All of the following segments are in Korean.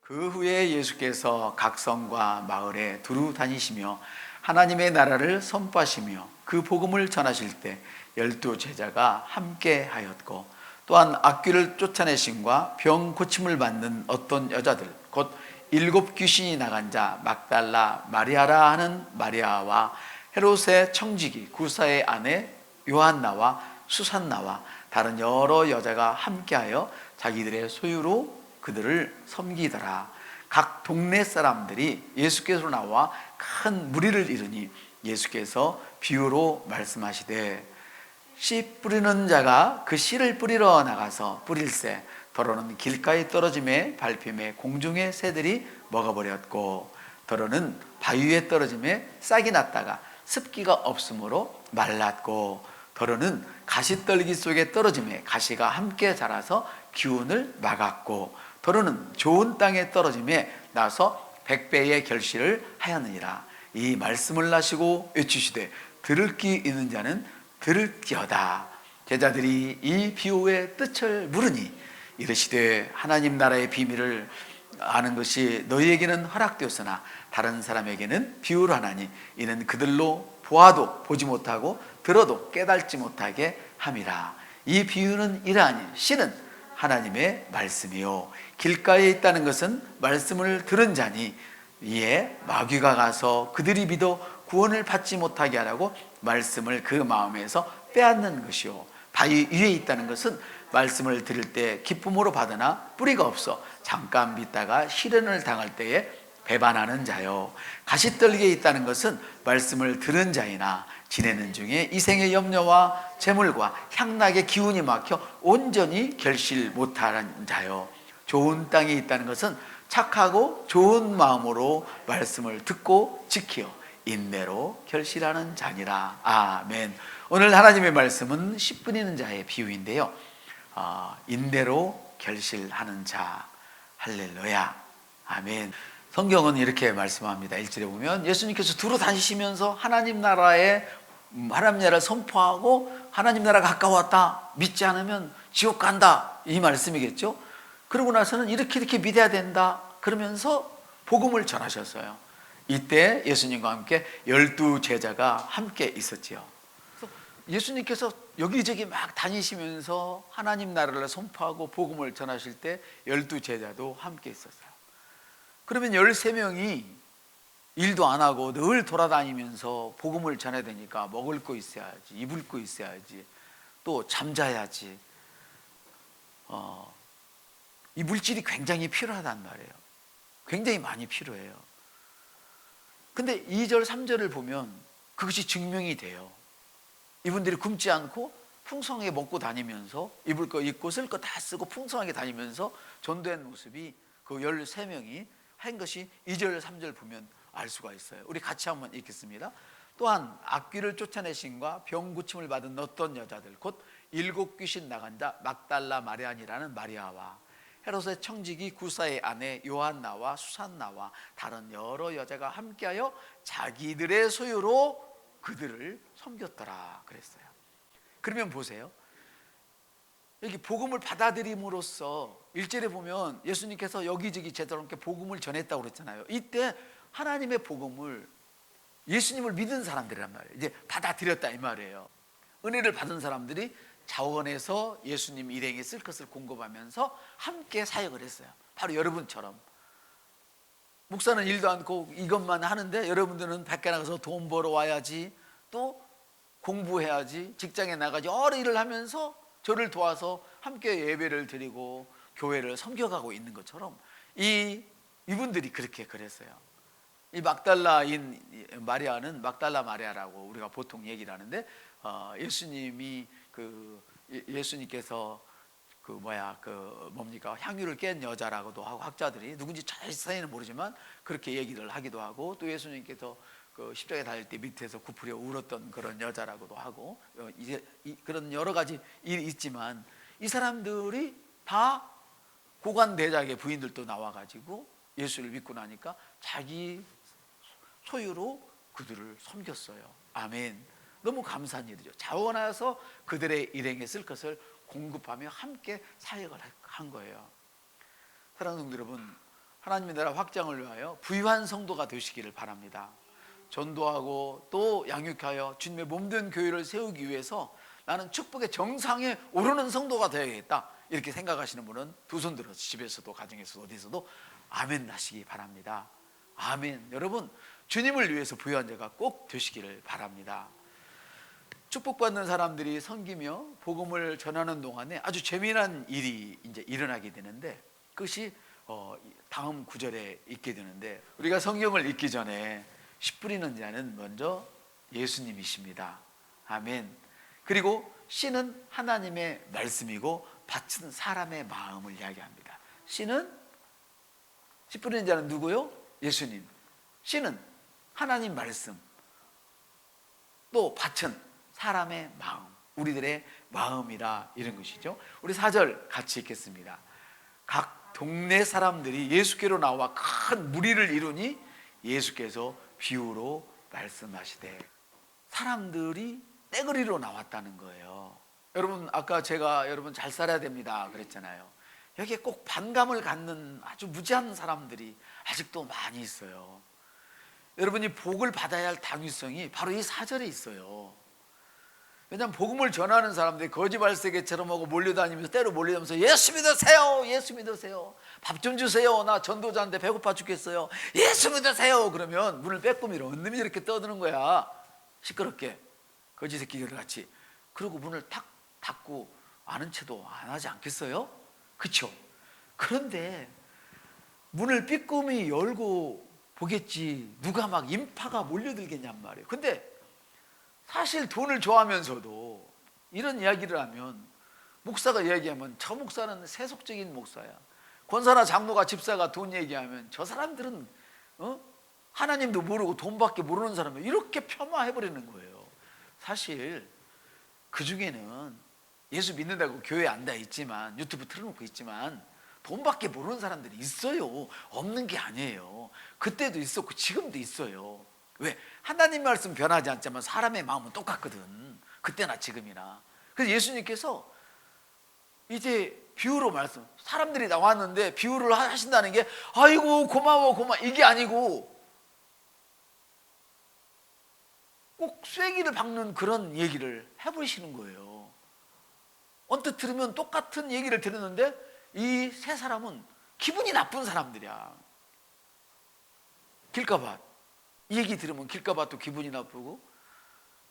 그 후에 예수께서 각 성과 마을에 두루 다니시며 하나님의 나라를 선포하시며 그 복음을 전하실 때 12제자가 함께 하였고, 또한 악귀를 쫓아내심과 병 고침을 받는 어떤 여자들 곧 7 귀신이 나간 자 막달라 마리아라 하는 마리아와 헤롯의 청지기 구사의 아내 요한나와 수산나와 다른 여러 여자가 함께하여 자기들의 소유로 그들을 섬기더라. 각 동네 사람들이 예수께서 나와 큰 무리를 이루니 예수께서 비유로 말씀하시되, 씨 뿌리는 자가 그 씨를 뿌리러 나가서 뿌릴새 더러는 길가에 떨어짐에 밟힘에 공중의 새들이 먹어버렸고, 더러는 바위 위에 떨어짐에 싹이 났다가 습기가 없으므로 말랐고, 더러는 가시떨기 속에 떨어짐에 가시가 함께 자라서 기운을 막았고, 더러는 좋은 땅에 떨어짐에 나서 100배의 결실을 하였느니라. 이 말씀을 하시고 외치시되 들을 귀 있는 자는 들을지어다. 제자들이 이 비유의 뜻을 물으니 이르시되, 하나님 나라의 비밀을 아는 것이 너희에게는 허락되었으나 다른 사람에게는 비유로 하나니 이는 그들로 보아도 보지 못하고 들어도 깨달지 못하게 함이라. 이 비유는 이러하니 씨는 하나님의 말씀이요 길가에 있다는 것은 말씀을 들은 자니, 이에 마귀가 가서 그들이 믿어 구원을 받지 못하게 하라고 말씀을 그 마음에서 빼앗는 것이요 바위 위에 있다는 것은 말씀을 들을 때 기쁨으로 받으나 뿌리가 없어 잠깐 믿다가 시련을 당할 때에 배반하는 자요, 가시떨기에 있다는 것은 말씀을 들은 자이나 지내는 중에 이 생의 염려와 재물과 향락의 기운이 막혀 온전히 결실 못하는 자요, 좋은 땅에 있다는 것은 착하고 좋은 마음으로 말씀을 듣고 지키어 인내로 결실하는 자니라. 아멘. 오늘 하나님의 말씀은 씨 뿌리는 자의 비유인데요, 인내로 결실하는 자. 할렐루야. 아멘. 성경은 이렇게 말씀합니다. 1절에 보면 예수님께서 두루 다니시면서 하나님 나라를 선포하고, 하나님 나라가 가까웠다, 믿지 않으면 지옥 간다, 이 말씀이겠죠. 그러고 나서는 이렇게 믿어야 된다 그러면서 복음을 전하셨어요. 이때 예수님과 함께 12제자가 함께 있었지요. 예수님께서 여기저기 막 다니시면서 하나님 나라를 선포하고 복음을 전하실 때 12제자도 함께 있었어요. 그러면 13명이 일도 안 하고 늘 돌아다니면서 복음을 전해야 되니까 먹을 거 있어야지, 입을 거 있어야지, 또 잠자야지. 이 물질이 굉장히 필요하단 말이에요. 굉장히 많이 필요해요. 근데 2절 3절을 보면 그것이 증명이 돼요. 이분들이 굶지 않고 풍성하게 먹고 다니면서 입을 거 입고 쓸 거 다 쓰고 풍성하게 다니면서 전도한 모습이 그 13명이 한 것이 2절 3절 보면 알 수가 있어요. 우리 같이 한번 읽겠습니다. 또한 악귀를 쫓아내심과 병 고침을 받은 어떤 여자들 곧 7 귀신 나간 자 막달라 마리아니라는 마리아와 헤롯의 청지기 구사의 아내 요한나와 수산나와 다른 여러 여자가 함께하여 자기들의 소유로 그들을 섬겼더라 그랬어요. 그러면 보세요. 여기 복음을 받아들임으로써 1절에 보면 예수님께서 여기저기 제자들께 복음을 전했다고 그랬잖아요. 이때 하나님의 복음을, 예수님을 믿은 사람들이란 말이에요. 이제 받아들였다 이 말이에요. 은혜를 받은 사람들이 자원해서 예수님 일행에 쓸 것을 공급하면서 함께 사역을 했어요. 바로 여러분처럼. 목사는 일도 않고 이것만 하는데 여러분들은 밖에 나가서 돈 벌어 와야지, 또 공부해야지, 직장에 나가지, 여러 일을 하면서 저를 도와서 함께 예배를 드리고 교회를 섬겨가고 있는 것처럼 이분들이 그렇게 그랬어요. 이 막달라인 마리아는 막달라 마리아라고 우리가 보통 얘기를 하는데, 예수님께서 향유를 깬 여자라고도 하고, 학자들이 누군지 자세히는 모르지만 그렇게 얘기를 하기도 하고, 또 예수님께서 그 십자가에 달릴 때 밑에서 구부려 울었던 그런 여자라고도 하고, 그런 여러 가지 일이 있지만 이 사람들이 다 고관대작의 부인들도 나와가지고 예수를 믿고 나니까 자기 소유로 그들을 섬겼어요. 아멘. 너무 감사한 일이죠. 자원하여서 그들의 일행에 쓸 것을 공급하며 함께 사역을 한 거예요. 사랑하는 성도 여러분, 하나님의 나라 확장을 위하여 부유한 성도가 되시기를 바랍니다. 전도하고 또 양육하여 주님의 몸된 교회를 세우기 위해서 나는 축복의 정상에 오르는 성도가 되어야겠다, 이렇게 생각하시는 분은 두 손 들어서 집에서도 가정에서도 어디서도 아멘 하시기 바랍니다. 아멘. 여러분, 주님을 위해서 부유한 자가 꼭 되시기를 바랍니다. 축복받는 사람들이 섬기며 복음을 전하는 동안에 아주 재미난 일이 이제 일어나게 되는데, 그것이 다음 구절에 있게 되는데, 우리가 성경을 읽기 전에 씨 뿌리는 자는 먼저 예수님이십니다. 아멘. 그리고 씨는 하나님의 말씀이고 밭은 사람의 마음을 이야기합니다. 씨 뿌리는 자는 누구요? 예수님. 씨는 하나님 말씀, 또 밭은 사람의 마음, 우리들의 마음이라, 이런 것이죠. 우리 4절 같이 읽겠습니다. 각 동네 사람들이 예수께로 나와 큰 무리를 이루니 예수께서 비유로 말씀하시되, 사람들이 떼거리로 나왔다는 거예요. 여러분, 아까 제가 여러분 잘 살아야 됩니다 그랬잖아요. 여기에 꼭 반감을 갖는 아주 무지한 사람들이 아직도 많이 있어요. 여러분이 복을 받아야 할 당위성이 바로 이 4절에 있어요. 왜냐하면 복음을 전하는 사람들이 거지발세계처럼 하고 몰려다니면서, 때로 몰려다니면서 예수 믿으세요, 예수 믿으세요, 밥 좀 주세요, 나 전도자인데 배고파 죽겠어요, 예수 믿으세요. 그러면 문을 빼꼼히로 언놈이 이렇게 떠드는 거야, 시끄럽게, 거지 새끼들 같이. 그리고 문을 탁 닫고 아는 체도 안 하지 않겠어요? 그렇죠? 그런데 문을 삐끔히 열고 보겠지, 누가 막 인파가 몰려들겠냔 말이에요. 근데 사실 돈을 좋아하면서도 이런 이야기를 하면, 목사가 이야기하면 저 목사는 세속적인 목사야, 권사나 장로가 집사가 돈 얘기하면 저 사람들은 하나님도 모르고 돈밖에 모르는 사람이야, 이렇게 폄하해버리는 거예요. 사실 그 중에는 예수 믿는다고 교회 앉아 있지만, 유튜브 틀어놓고 있지만 돈밖에 모르는 사람들이 있어요. 없는 게 아니에요. 그때도 있었고 지금도 있어요. 왜? 하나님 말씀 변하지 않지만 사람의 마음은 똑같거든, 그때나 지금이나. 그래서 예수님께서 이제 비유로 말씀, 사람들이 나왔는데 비유를 하신다는 게 아이고 고마워 이게 아니고, 꼭 쐐기를 박는 그런 얘기를 해버리시는 거예요. 언뜻 들으면 똑같은 얘기를 들었는데 이 세 사람은 기분이 나쁜 사람들이야. 길가밭, 이 얘기 들으면 길가밭도 기분이 나쁘고,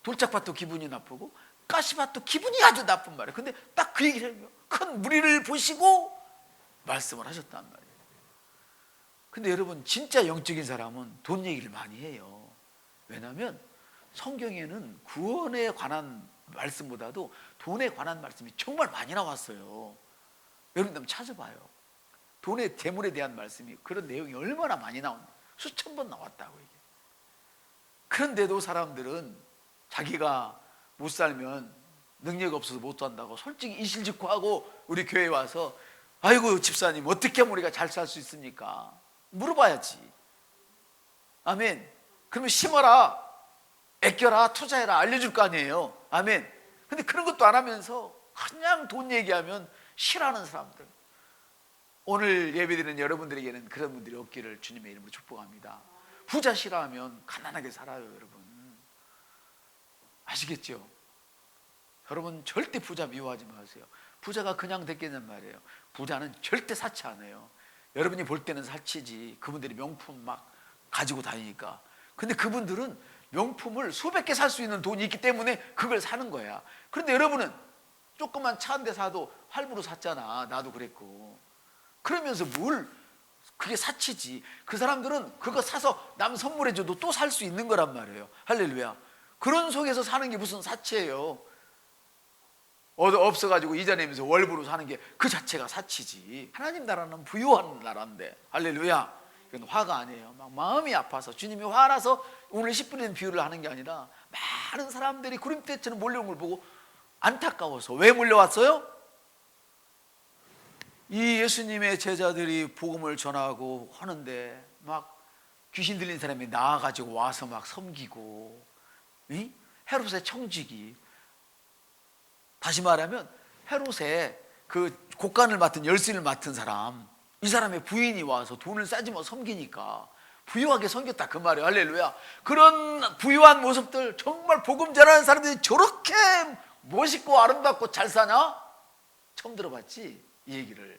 돌짝밭도 기분이 나쁘고, 가시밭도 기분이 아주 나쁜 말이에요. 근데 딱 그 얘기를, 큰 무리를 보시고 말씀을 하셨단 말이에요. 근데 여러분, 진짜 영적인 사람은 돈 얘기를 많이 해요. 왜냐하면 성경에는 구원에 관한 말씀보다도 돈에 관한 말씀이 정말 많이 나왔어요. 여러분들 한번 찾아봐요. 돈의 재물에 대한 말씀이, 그런 내용이 얼마나 많이 나왔나, 수천 번 나왔다고 이게. 그런데도 사람들은 자기가 못 살면 능력 없어서 못 산다고 솔직히 이실직고하고 우리 교회에 와서 아이고 집사님 어떻게 하면 우리가 잘 살 수 있습니까? 물어봐야지. 아멘. 그러면 심어라, 아껴라, 투자해라 알려줄 거 아니에요. 아멘. 근데 그런 것도 안 하면서 그냥 돈 얘기하면 싫어하는 사람들, 오늘 예배드리는 여러분들에게는 그런 분들이 없기를 주님의 이름으로 축복합니다. 부자 싫어하면 가난하게 살아요. 여러분 아시겠죠? 여러분 절대 부자 미워하지 마세요. 부자가 그냥 됐겠냔 말이에요. 부자는 절대 사치 안 해요. 여러분이 볼 때는 사치지, 그분들이 명품 막 가지고 다니니까. 근데 그분들은 명품을 수백 개 살 수 있는 돈이 있기 때문에 그걸 사는 거야. 그런데 여러분은 조그만 차 한 대 사도 할부로 샀잖아. 나도 그랬고. 그러면서 뭘, 그게 사치지. 그 사람들은 그거 사서 남 선물해줘도 또 살 수 있는 거란 말이에요. 할렐루야. 그런 속에서 사는 게 무슨 사치예요. 없어가지고 이자 내면서 월부로 사는 게 그 자체가 사치지. 하나님 나라는 부유한 나라인데, 할렐루야. 이건 화가 아니에요. 막 마음이 아파서, 주님이 화나서 오늘 10분의 비유를 하는 게 아니라, 많은 사람들이 구름대처럼 몰려온 걸 보고 안타까워서. 왜 몰려왔어요? 이 예수님의 제자들이 복음을 전하고 하는데 막 귀신 들린 사람이 나와가지고 와서 막 섬기고, 헤롯의 청지기, 다시 말하면 헤롯의 그 곡간을 맡은, 열쇠를 맡은 사람, 이 사람의 부인이 와서 돈을 싸지면 섬기니까 부유하게 섬겼다 그 말이에요. 할렐루야. 그런 부유한 모습들, 정말 복음 전하는 사람들이 저렇게 멋있고 아름답고 잘 사냐? 처음 들어봤지 이 얘기를.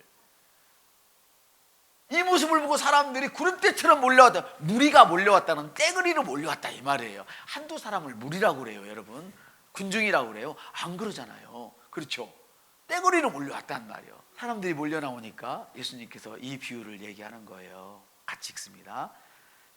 이 모습을 보고 사람들이 구름대처럼 몰려왔다. 무리가 몰려왔다는 떼거리로 몰려왔다 이 말이에요. 한두 사람을 무리라고 그래요. 여러분, 군중이라고 그래요. 안 그러잖아요. 그렇죠? 떼거리로 몰려왔단 말이에요. 사람들이 몰려 나오니까 예수님께서 이 비유를 얘기하는 거예요. 같이 읽습니다.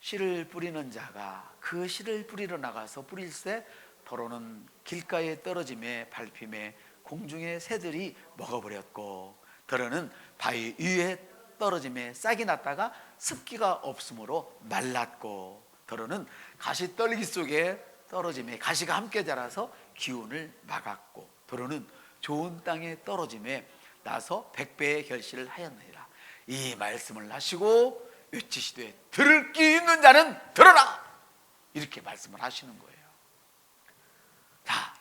씨를 뿌리는 자가 그 씨를 뿌리러 나가서 뿌릴새 더러는 길가에 떨어짐에 밟힘에 공중의 새들이 먹어버렸고, 더러는 바위 위에 떨어짐에 싹이 났다가 습기가 없으므로 말랐고, 더러는 가시 떨기 속에 떨어짐에 가시가 함께 자라서 기운을 막았고, 더러는 좋은 땅에 떨어짐에 나서 100배의 결실을 하였느니라. 이 말씀을 하시고 외치시되 들을 귀 있는 자는 들어라, 이렇게 말씀을 하시는 거예요. 자,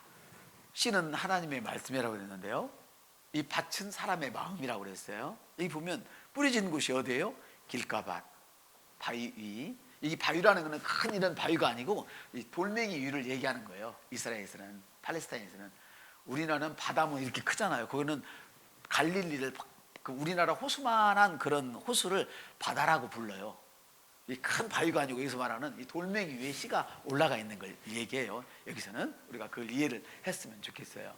씨는 하나님의 말씀이라고 그랬는데요, 이 밭은 사람의 마음이라고 그랬어요. 여기 보면 뿌려진 곳이 어디예요? 길가밭, 바위 위. 이 바위라는 것은 큰 이런 바위가 아니고 이 돌멩이 위를 얘기하는 거예요. 이스라엘에서는, 팔레스타인에서는. 우리나라는 바다면 이렇게 크잖아요. 거기는 갈릴리를, 우리나라 호수만한 그런 호수를 바다라고 불러요. 이 큰 바위가 아니고 여기서 말하는 이 돌멩이 위에 씨가 올라가 있는 걸 얘기해요. 여기서는 우리가 그걸 이해를 했으면 좋겠어요.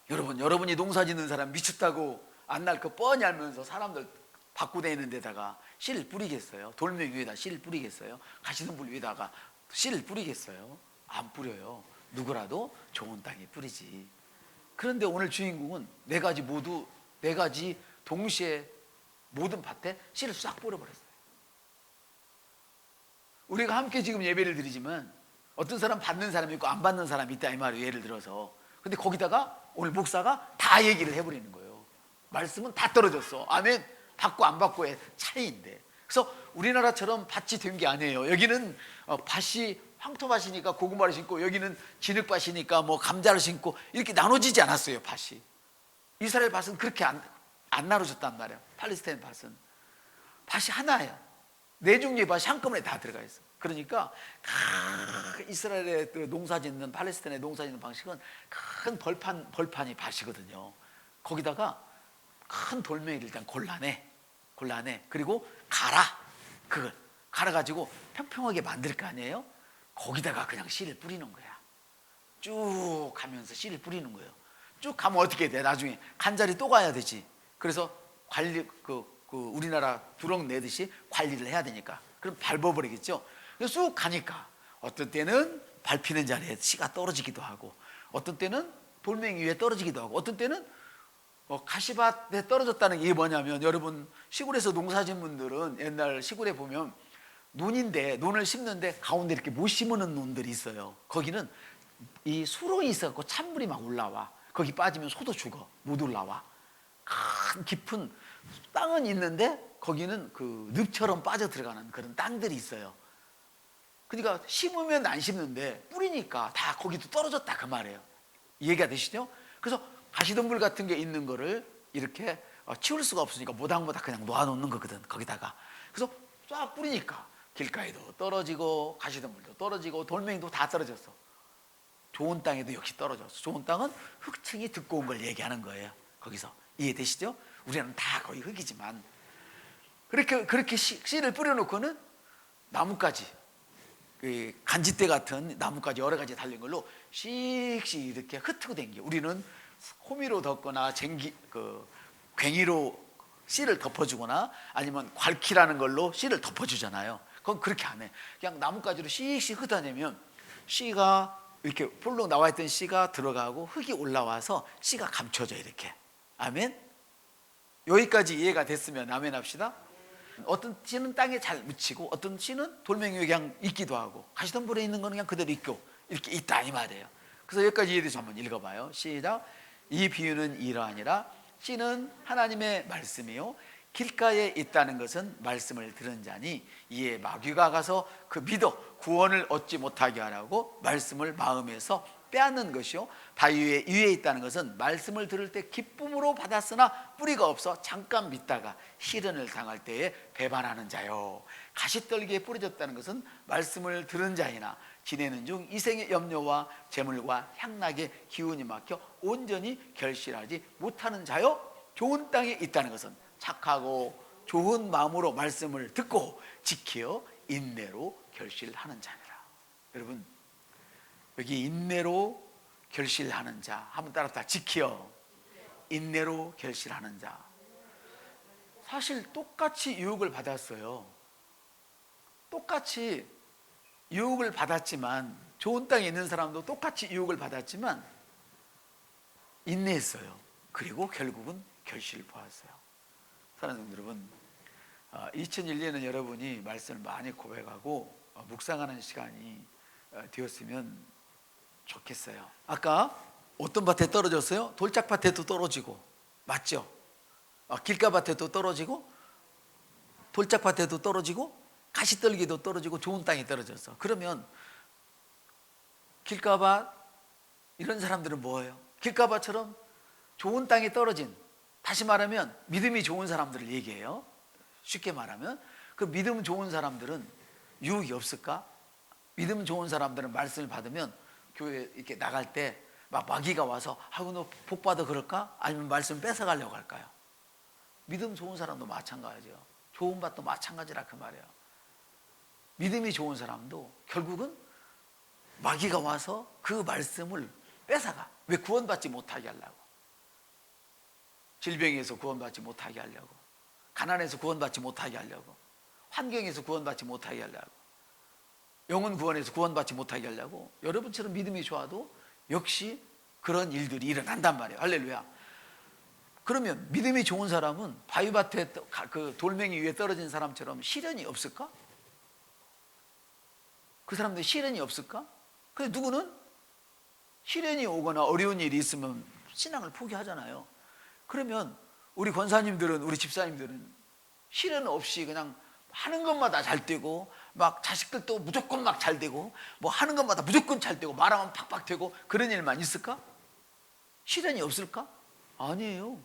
여러분이 농사 짓는 사람 미쳤다고 안 날 거 뻔히 알면서 사람들 바꾸대는 데다가 씨를 뿌리겠어요? 돌멩이 위에다 씨를 뿌리겠어요? 가시덤불 위에다가 씨를 뿌리겠어요? 안 뿌려요. 누구라도 좋은 땅에 뿌리지. 그런데 오늘 주인공은 네 가지 동시에 모든 밭에 씨를 싹 뿌려버렸어요. 우리가 함께 지금 예배를 드리지만 어떤 사람 받는 사람이 있고 안 받는 사람이 있다 이 말이에요. 예를 들어서. 근데 거기다가 오늘 목사가 다 얘기를 해버리는 거예요. 말씀은 다 떨어졌어. 아멘. 받고 안 받고의 차이인데. 그래서 우리나라처럼 밭이 된 게 아니에요. 여기는 밭이 황토밭이니까 고구마를 심고, 여기는 진흙밭이니까 뭐 감자를 심고, 이렇게 나눠지지 않았어요. 밭이. 이스라엘 밭은 그렇게 안 나눠졌단 말이에요. 팔레스타인 밭이 하나예요. 네 종류의 밭이 한꺼번에 다 들어가 있어. 그러니까 이스라엘의 농사 짓는, 팔레스타인의 농사 짓는 방식은 큰 벌판이 밭이거든요. 거기다가 큰 돌멩이를 일단 골라내. 그리고 그걸 갈아가지고 평평하게 만들 거 아니에요? 거기다가 그냥 씨를 뿌리는 거야. 쭉 가면서 씨를 뿌리는 거예요. 쭉 가면 어떻게 돼? 나중에 간절히 또 가야 되지. 그래서 관리, 우리나라 두렁 내듯이 관리를 해야 되니까. 그럼 밟아버리겠죠. 그래서 쭉 가니까 어떤 때는 밟히는 자리에 씨가 떨어지기도 하고, 어떤 때는 돌멩이 위에 떨어지기도 하고, 어떤 때는 가시밭에 떨어졌다는 게 뭐냐면, 여러분 시골에서 농사진 분들은 옛날 시골에 보면 논을 심는데 가운데 이렇게 못 심는 논들이 있어요. 거기는 이 수렁이 있어갖고 찬물이 막 올라와. 거기 빠지면 소도 죽어. 못 올라와. 큰 깊은 땅은 있는데 거기는 그 늪처럼 빠져 들어가는 그런 땅들이 있어요. 그러니까 심으면 안 심는데 뿌리니까 다 거기도 떨어졌다 그 말이에요. 이해가 되시죠? 그래서 가시덤불 같은 게 있는 거를 이렇게 치울 수가 없으니까 모닥모닥 그냥 놓아놓는 거거든, 거기다가. 그래서 쫙 뿌리니까 길가에도 떨어지고 가시덤불도 떨어지고 돌멩이도 다 떨어졌어. 좋은 땅에도 역시 떨어졌어. 좋은 땅은 흙층이 두꺼운 걸 얘기하는 거예요. 거기서 이해되시죠? 우리는 다 거의 흙이지만 그렇게 씨를 뿌려놓고는 나뭇가지, 간짓대 같은 나뭇가지 여러 가지 달린 걸로 씩씩 이렇게 흩고 댕겨. 우리는 호미로 덮거나 괭이로 씨를 덮어주거나 아니면 괄키라는 걸로 씨를 덮어주잖아요. 그건 그렇게 안 해. 그냥 나뭇가지로 씩씩 흩어내면 씨가 이렇게 볼록 나와 있던 씨가 들어가고 흙이 올라와서 씨가 감춰져 이렇게. 아멘. 여기까지 이해가 됐으면 아멘 합시다. 어떤 씨는 땅에 잘 묻히고 어떤 씨는 돌멩이 위에 그냥 있기도 하고, 가시덤불에 있는 거는 그냥 그대로 있고, 이렇게 있다 이 말이에요. 그래서 여기까지 이해돼서 한번 읽어봐요. 시작. 이 비유는 이러하니라. 씨는 하나님의 말씀이요 길가에 있다는 것은 말씀을 들은 자니 이에 마귀가 가서 그 믿어 구원을 얻지 못하게 하라고 말씀을 마음에서 빼앗는 것이요 바위 위에 있다는 것은 말씀을 들을 때 기쁨으로 받았으나 뿌리가 없어 잠깐 믿다가 시련을 당할 때에 배반하는 자요. 가시떨기에 뿌려졌다는 것은 말씀을 들은 자이나 지내는 중 이생의 염려와 재물과 향락의 기운이 막혀 온전히 결실하지 못하는 자요. 좋은 땅에 있다는 것은 착하고 좋은 마음으로 말씀을 듣고 지켜 인내로 결실하는 자니라. 여러분, 여기 인내로 결실하는 자 한번 따라합시다. 지켜 인내로 결실하는 자. 사실 똑같이 유혹을 받았어요. 똑같이 유혹을 받았지만, 좋은 땅에 있는 사람도 똑같이 유혹을 받았지만 인내했어요. 그리고 결국은 결실을 보았어요. 사랑하는 여러분, 2001년에 여러분이 말씀을 많이 고백하고 묵상하는 시간이 되었으면 좋겠어요. 아까 어떤 밭에 떨어졌어요? 돌짝밭에도 떨어지고, 맞죠? 길가밭에도 떨어지고, 돌짝밭에도 떨어지고, 가시떨기도 떨어지고, 좋은 땅에 떨어졌어. 그러면 길가밭 이런 사람들은 뭐예요? 길가밭처럼 좋은 땅에 떨어진, 다시 말하면 믿음이 좋은 사람들을 얘기해요. 쉽게 말하면 그 믿음 좋은 사람들은 유혹이 없을까? 믿음 좋은 사람들은 말씀을 받으면 교회 이렇게 나갈 때 막 마귀가 와서 아이고 너 복 받아 그럴까? 아니면 말씀 뺏어가려고 할까요? 믿음 좋은 사람도 마찬가지예요. 좋은 밭도 마찬가지라 그 말이에요. 믿음이 좋은 사람도 결국은 마귀가 와서 그 말씀을 뺏어가. 왜? 구원받지 못하게 하려고. 질병에서 구원받지 못하게 하려고, 가난에서 구원받지 못하게 하려고, 환경에서 구원받지 못하게 하려고, 영혼 구원에서 구원받지 못하게 하려고. 여러분처럼 믿음이 좋아도 역시 그런 일들이 일어난단 말이에요. 할렐루야. 그러면 믿음이 좋은 사람은 바위밭에 그 돌멩이 위에 떨어진 사람처럼 시련이 없을까? 그 사람들 시련이 없을까? 근데 누구는 시련이 오거나 어려운 일이 있으면 신앙을 포기하잖아요. 그러면 우리 권사님들은, 우리 집사님들은 시련 없이 그냥 하는 것마다 잘 되고, 막 자식들도 무조건 막 잘 되고, 뭐 하는 것마다 무조건 잘 되고, 말하면 팍팍 되고, 그런 일만 있을까? 시련이 없을까? 아니에요.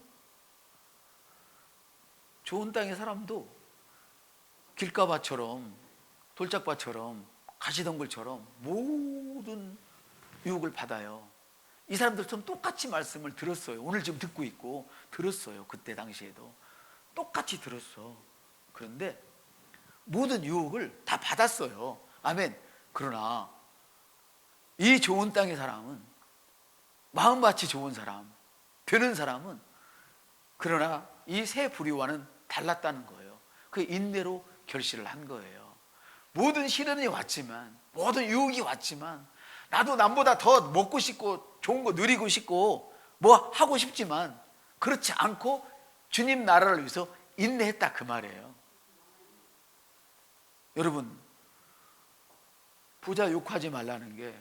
좋은 땅의 사람도 길가밭처럼, 돌짝밭처럼, 가시덩굴처럼 모든 유혹을 받아요. 이 사람들처럼 똑같이 말씀을 들었어요. 오늘 지금 듣고 있고 들었어요. 그때 당시에도 똑같이 들었어. 그런데 모든 유혹을 다 받았어요. 아멘. 그러나 이 좋은 땅의 사람은, 마음밭이 좋은 사람, 되는 사람은, 그러나 이 새 부류와는 달랐다는 거예요. 그 인내로 결실을 한 거예요. 모든 시련이 왔지만, 모든 유혹이 왔지만, 나도 남보다 더 먹고 싶고 좋은 거 누리고 싶고 뭐 하고 싶지만 그렇지 않고 주님 나라를 위해서 인내했다 그 말이에요. 여러분, 부자 욕하지 말라는 게,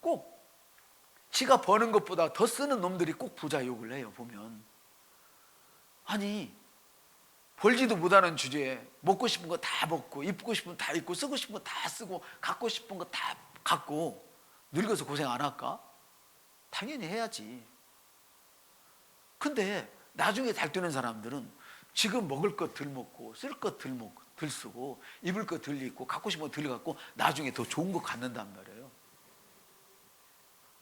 꼭 지가 버는 것보다 더 쓰는 놈들이 꼭 부자 욕을 해요. 보면 아니, 벌지도 못하는 주제에 먹고 싶은 거 다 먹고, 입고 싶은 거 다 입고, 쓰고 싶은 거 다 쓰고, 갖고 싶은 거 다 갖고 늙어서 고생 안 할까? 당연히 해야지. 근데 나중에 잘 되는 사람들은 지금 먹을 것 덜 먹고, 쓸 것 덜 먹고, 덜 쓰고, 입을 것 덜 입고, 갖고 싶은 거 덜 갖고 나중에 더 좋은 거 갖는단 말이에요.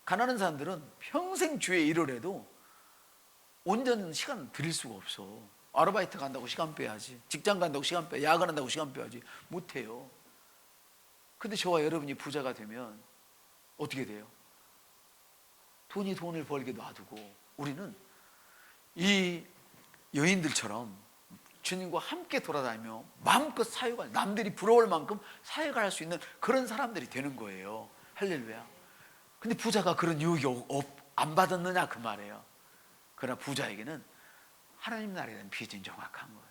가난한 사람들은 평생 주에 일을 해도 온전한 시간 드릴 수가 없어. 아르바이트 간다고 시간 빼야지, 직장 간다고 시간 빼, 야근한다고 시간 빼야지. 못해요. 근데 저와 여러분이 부자가 되면 어떻게 돼요? 돈이 돈을 벌게 놔두고 우리는 이 여인들처럼 주님과 함께 돌아다니며 마음껏 사역할, 남들이 부러울 만큼 사역을 할 수 있는 그런 사람들이 되는 거예요. 할렐루야. 근데 부자가 그런 유혹이 안 받았느냐 그 말이에요. 그러나 부자에게는 하나님 나라에 대한 비전이 정확한 거예요.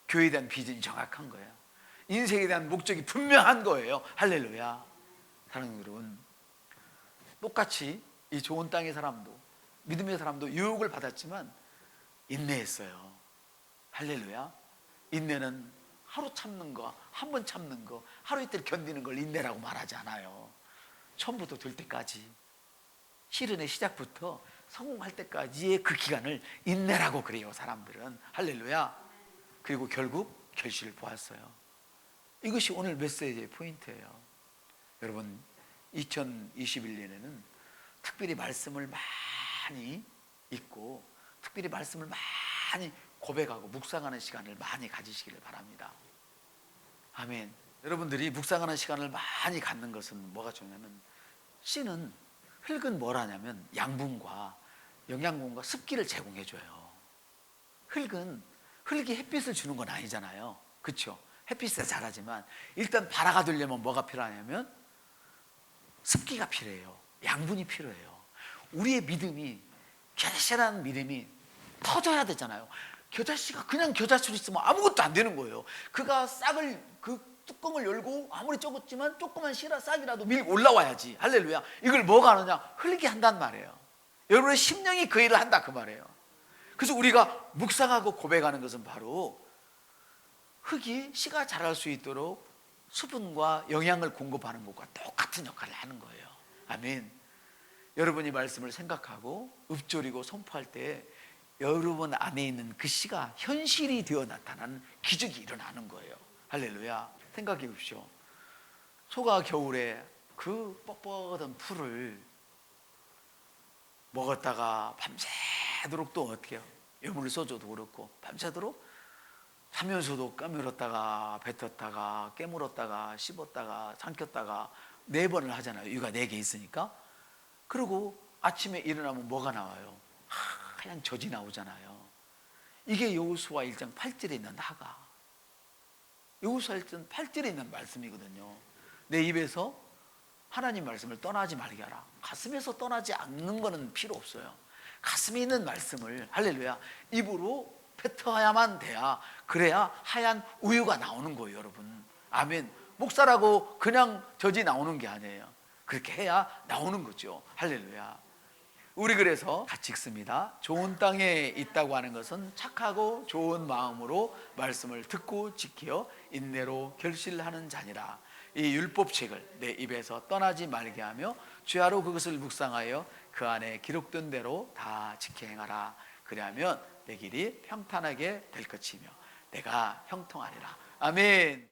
교회에 대한 비전이 정확한 거예요. 인생에 대한 목적이 분명한 거예요. 할렐루야. 사랑하는 여러분, 똑같이 이 좋은 땅의 사람도, 믿음의 사람도 유혹을 받았지만 인내했어요. 할렐루야. 인내는 하루 참는 거, 한 번 참는 거, 하루 이틀 견디는 걸 인내라고 말하지 않아요. 처음부터 될 때까지, 실현의 시작부터 성공할 때까지의 그 기간을 인내라고 그래요, 사람들은. 할렐루야. 그리고 결국 결실을 보았어요. 이것이 오늘 메시지의 포인트예요. 여러분, 2021년에는 특별히 말씀을 많이 읽고 특별히 말씀을 많이 고백하고 묵상하는 시간을 많이 가지시기를 바랍니다. 아멘. 여러분들이 묵상하는 시간을 많이 갖는 것은 뭐가 중요하면, 씨는, 흙은 뭘 하냐면 양분과 영양분과 습기를 제공해줘요. 흙이 햇빛을 주는 건 아니잖아요. 그렇죠? 햇빛에 자라지만 일단 발화가 되려면 뭐가 필요하냐면 습기가 필요해요. 양분이 필요해요. 우리의 믿음이, 견실한 믿음이 터져야 되잖아요. 겨자씨가 그냥 겨자씨로 있으면 아무것도 안 되는 거예요. 그가 싹을, 그 뚜껑을 열고 아무리 적었지만 조그만 싹이라도 밀고 올라와야지. 할렐루야. 이걸 뭐가 하느냐? 흙이 한단 말이에요. 여러분의 심령이 그 일을 한다, 그 말이에요. 그래서 우리가 묵상하고 고백하는 것은 바로 흙이 씨가 자랄 수 있도록 수분과 영양을 공급하는 것과 똑같은 역할을 하는 거예요. 아멘. 여러분이 말씀을 생각하고 읊조리고 선포할 때 여러분 안에 있는 그 씨가 현실이 되어 나타나는 기적이 일어나는 거예요. 할렐루야. 생각해 보십시오. 소가 겨울에 그 뻣뻣한 풀을 먹었다가 밤새도록 또 어떻게 해요? 여물을 써줘도 그렇고 밤새도록 하면서도 까물었다가 뱉었다가 깨물었다가 씹었다가 삼켰다가 4번을 하잖아요. 이유가 4개 있으니까. 그리고 아침에 일어나면 뭐가 나와요? 하얀 젖이 나오잖아요. 이게 여호수아 1장 8절에 있는 나가, 여호수아 1장 8절에 있는 말씀이거든요. 내 입에서 하나님 말씀을 떠나지 말게 하라. 가슴에서 떠나지 않는 거는 필요 없어요. 가슴에 있는 말씀을, 할렐루야, 입으로 뱉어야만 돼야, 그래야 하얀 우유가 나오는 거예요, 여러분. 아멘. 목사라고 그냥 젖이 나오는 게 아니에요. 그렇게 해야 나오는 거죠. 할렐루야. 우리 그래서 같이 읽습니다. 좋은 땅에 있다고 하는 것은 착하고 좋은 마음으로 말씀을 듣고 지켜 인내로 결실하는 자니라. 이 율법책을 내 입에서 떠나지 말게 하며 주야로 그것을 묵상하여 그 안에 기록된 대로 다 지켜 행하라. 그리하면 내 길이 평탄하게 될 것이며 내가 형통하리라. 아멘.